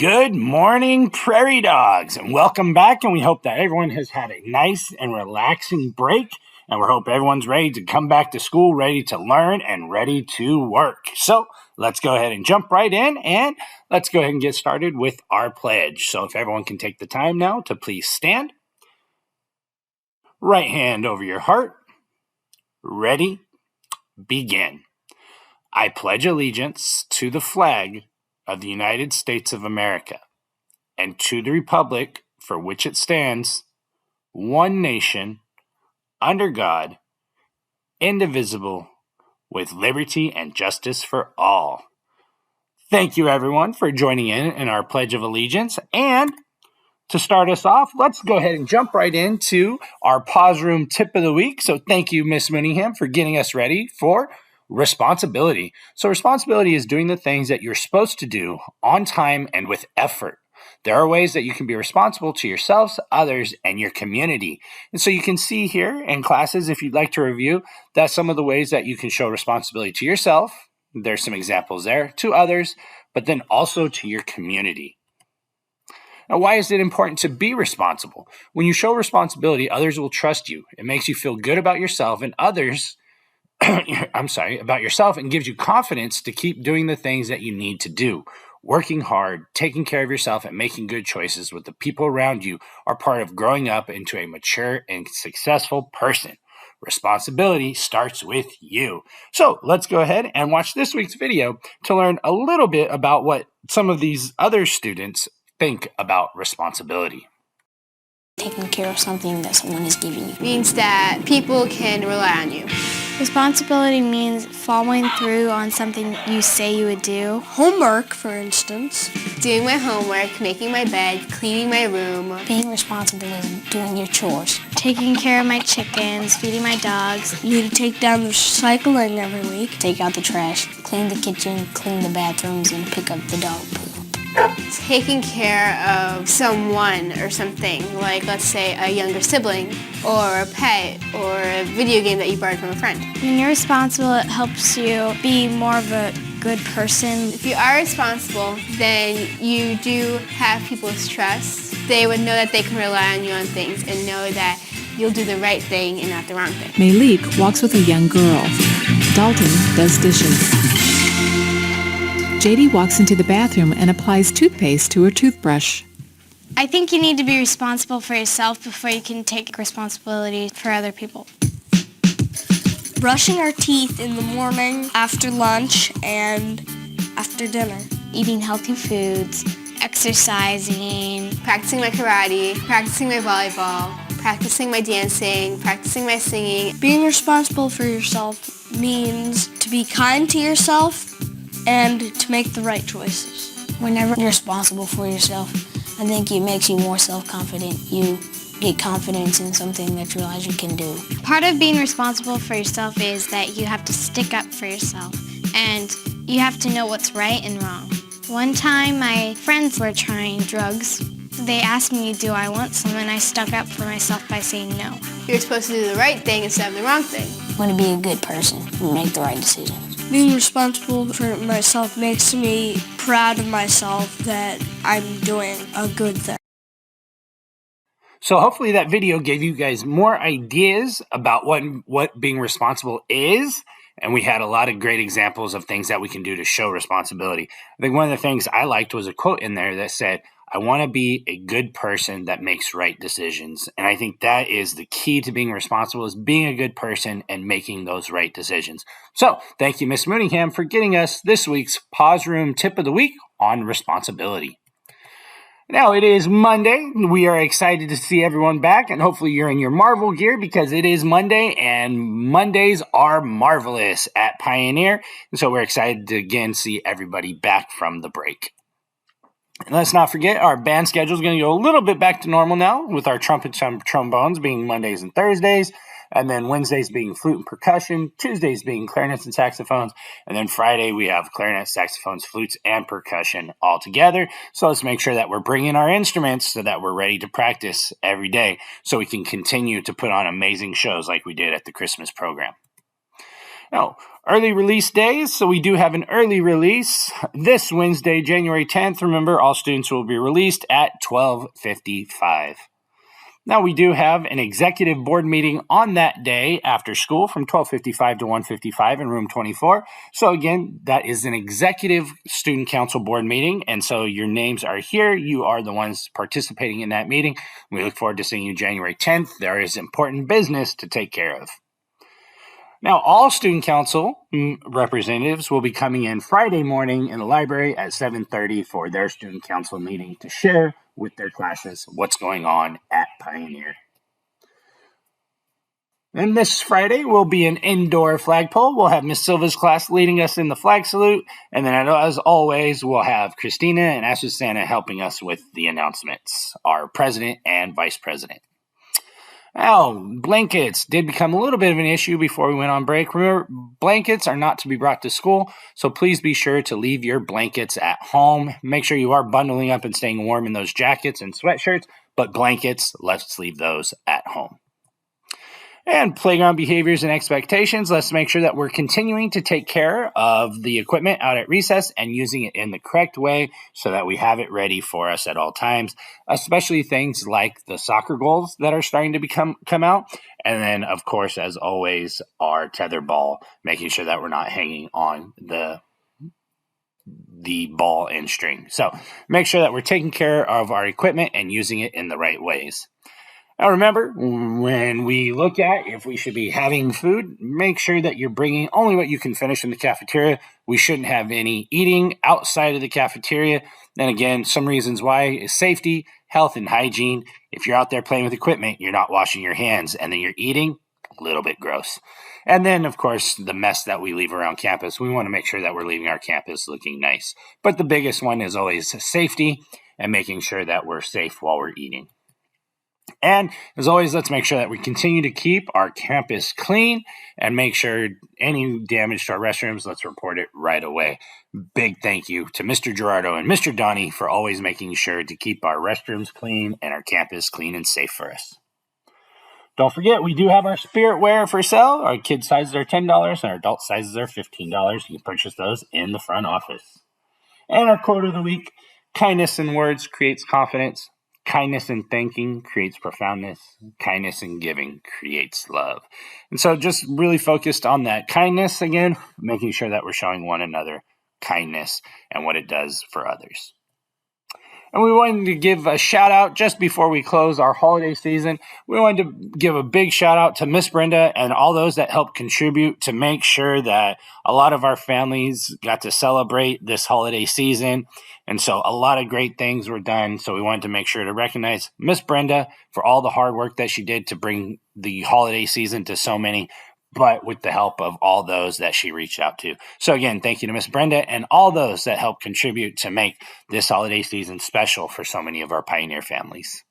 Good morning, prairie dogs, and welcome back. And we hope that everyone has had a nice and relaxing break. And we hope everyone's ready to come back to school, ready to learn and ready to work. So let's go ahead and jump right in, and let's go ahead and get started with our pledge. So if everyone can take the time now to please stand. Right hand over your heart. Ready, begin. I pledge allegiance to the flag of the United States of America and to the republic for which it stands, one nation, under God, indivisible, with liberty and justice for all. Thank you, everyone, for joining in our Pledge of Allegiance. And to start us off, let's go ahead and jump right into our pause room tip of the week. So thank you, Miss Mooneyham, for getting us ready for responsibility. So responsibility is doing the things that you're supposed to do on time and with effort. There are ways that you can be responsible to yourselves, others, and your community. And so you can see here in classes, if you'd like to review, that's some of the ways that you can show responsibility to yourself. There's some examples there, to others, but then also to your community. Now, why is it important to be responsible? When you show responsibility, others will trust you. It makes you feel good about yourself and others, about yourself, and gives you confidence to keep doing the things that you need to do. Working hard, taking care of yourself, and making good choices with the people around you are part of growing up into a mature and successful person. Responsibility starts with you. So let's go ahead and watch this week's video to learn a little bit about what some of these other students think about responsibility. Taking care of something that someone is giving you. Means that people can rely on you. Responsibility means following through on something you say you would do. Homework, for instance. Doing my homework, making my bed, cleaning my room. Being responsible is doing your chores. Taking care of my chickens, feeding my dogs. You need to take down the recycling every week. Take out the trash, clean the kitchen, clean the bathrooms, and pick up the dog poop. Taking care of someone or something, like let's say a younger sibling, or a pet, or a video game that you borrowed from a friend. When you're responsible, it helps you be more of a good person. If you are responsible, then you do have people's trust. They would know that they can rely on you on things and know that you'll do the right thing and not the wrong thing. Malik walks with a young girl. Dalton does dishes. JD walks into the bathroom and applies toothpaste to her toothbrush. I think you need to be responsible for yourself before you can take responsibility for other people. Brushing our teeth in the morning, after lunch, and after dinner. Eating healthy foods, exercising, Practicing my karate, practicing my volleyball, practicing my dancing, practicing my singing. Being responsible for yourself means to be kind to yourself and to make the right choices. Whenever you're responsible for yourself, I think it makes you more self-confident. You get confidence in something that you realize you can do. Part of being responsible for yourself is that you have to stick up for yourself, and you have to know what's right and wrong. One time, my friends were trying drugs. They asked me, do I want some, and I stuck up for myself by saying no. You're supposed to do the right thing instead of the wrong thing. I want to be a good person and make the right decisions. Being responsible for myself makes me proud of myself that I'm doing a good thing. So hopefully that video gave you guys more ideas about what being responsible is. And we had a lot of great examples of things that we can do to show responsibility. I think one of the things I liked was a quote in there that said, I want to be a good person that makes right decisions. And I think that is the key to being responsible, is being a good person and making those right decisions. So thank you, Miss Mooneyham, for getting us this week's Pause Room Tip of the Week on responsibility. Now, it is Monday. We are excited to see everyone back, and hopefully you're in your Marvel gear because it is Monday, and Mondays are marvelous at Pioneer. And so we're excited to again see everybody back from the break. And let's not forget, our band schedule is going to go a little bit back to normal now, with our trumpets and trombones being Mondays and Thursdays, and then Wednesdays being flute and percussion, Tuesdays being clarinets and saxophones, and then Friday we have clarinet, saxophones, flutes, and percussion all together. So let's make sure that we're bringing our instruments so that we're ready to practice every day so we can continue to put on amazing shows like we did at the Christmas program. Now, Early release days, so we do have an early release this Wednesday, January 10th. Remember, all students will be released at 12:55. Now, we do have an executive board meeting on that day after school from 12:55 to 1:55 in room 24. So again, that is an executive student council board meeting, and so your names are here. You are the ones participating in that meeting. We look forward to seeing you January 10th. There is important business to take care of. Now, all student council representatives will be coming in Friday morning in the library at 7:30 for their student council meeting to share with their classes what's going on at Pioneer. And this Friday will be an indoor flagpole. We'll have Miss Silva's class leading us in the flag salute. And then, as always, we'll have Christina and Asusana helping us with the announcements, our president and vice president. Now, blankets did become a little bit of an issue before we went on break. Remember, blankets are not to be brought to school, so please be sure to leave your blankets at home. Make sure you are bundling up and staying warm in those jackets and sweatshirts, but blankets, let's leave those at home. And playground behaviors and expectations, let's make sure that we're continuing to take care of the equipment out at recess and using it in the correct way so that we have it ready for us at all times, especially things like the soccer goals that are starting to come out. And then, of course, as always, our tether ball, making sure that we're not hanging on the ball and string. So make sure that we're taking care of our equipment and using it in the right ways. Now remember, when we look at if we should be having food, make sure that you're bringing only what you can finish in the cafeteria. We shouldn't have any eating outside of the cafeteria. Then again, some reasons why is safety, health, and hygiene. If you're out there playing with equipment, you're not washing your hands, and then you're eating, a little bit gross. And then, of course, the mess that we leave around campus. We want to make sure that we're leaving our campus looking nice. But the biggest one is always safety and making sure that we're safe while we're eating. And as always, let's make sure that we continue to keep our campus clean and make sure any damage to our restrooms, let's report it right away. Big thank you to Mr. Gerardo and Mr. Donnie for always making sure to keep our restrooms clean and our campus clean and safe for us. Don't forget, we do have our spirit wear for sale. Our kid sizes are $10 and our adult sizes are $15. You can purchase those in the front office. And our quote of the week, kindness in words creates confidence. Kindness in thinking creates profoundness. Kindness in giving creates love. And so just really focused on that kindness again, making sure that we're showing one another kindness and what it does for others. And we wanted to give a shout out just before we close our holiday season. We wanted to give a big shout out to Miss Brenda and all those that helped contribute to make sure that a lot of our families got to celebrate this holiday season. And so a lot of great things were done. So we wanted to make sure to recognize Miss Brenda for all the hard work that she did to bring the holiday season to so many, but with the help of all those that she reached out to. So again, thank you to Miss Brenda and all those that helped contribute to make this holiday season special for so many of our Pioneer families.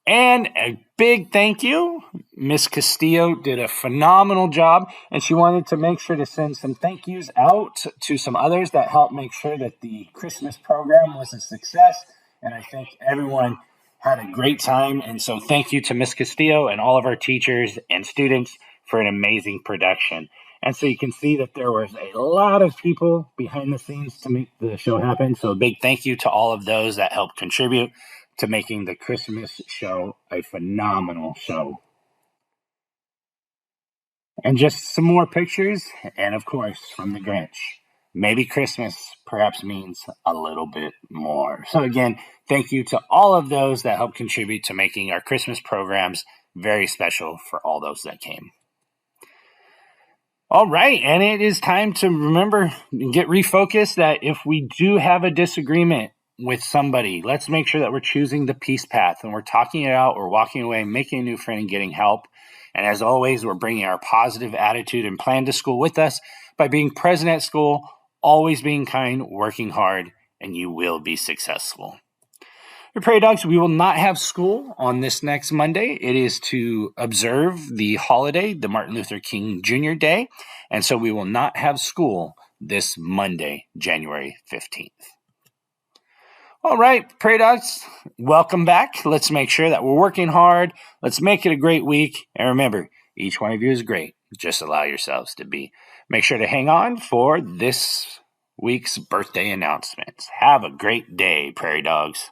And a big thank you. Miss Castillo did a phenomenal job, and she wanted to make sure to send some thank yous out to some others that helped make sure that the Christmas program was a success. And I think everyone had a great time. And so thank you to Miss Castillo and all of our teachers and students for an amazing production. And so you can see that there was a lot of people behind the scenes to make the show happen. So a big thank you to all of those that helped contribute to making the Christmas show a phenomenal show. And just some more pictures, and of course, from the Grinch. Maybe Christmas perhaps means a little bit more. So again, thank you to all of those that helped contribute to making our Christmas programs very special for all those that came. All right, and it is time to remember and get refocused that if we do have a disagreement with somebody, let's make sure that we're choosing the peace path and we're talking it out, we're walking away, making a new friend and getting help. And as always, we're bringing our positive attitude and plan to school with us by being present at school, always being kind, working hard, and you will be successful. The Prairie Dogs, we will not have school on this next Monday. It is to observe the holiday, the Martin Luther King Jr. Day, and so we will not have school this Monday, January 15th. All right, Prairie Dogs, welcome back. Let's make sure that we're working hard. Let's make it a great week. And remember, each one of you is great just allow yourselves to be. Make sure to hang on for this week's birthday announcements. Have a great day, prairie dogs.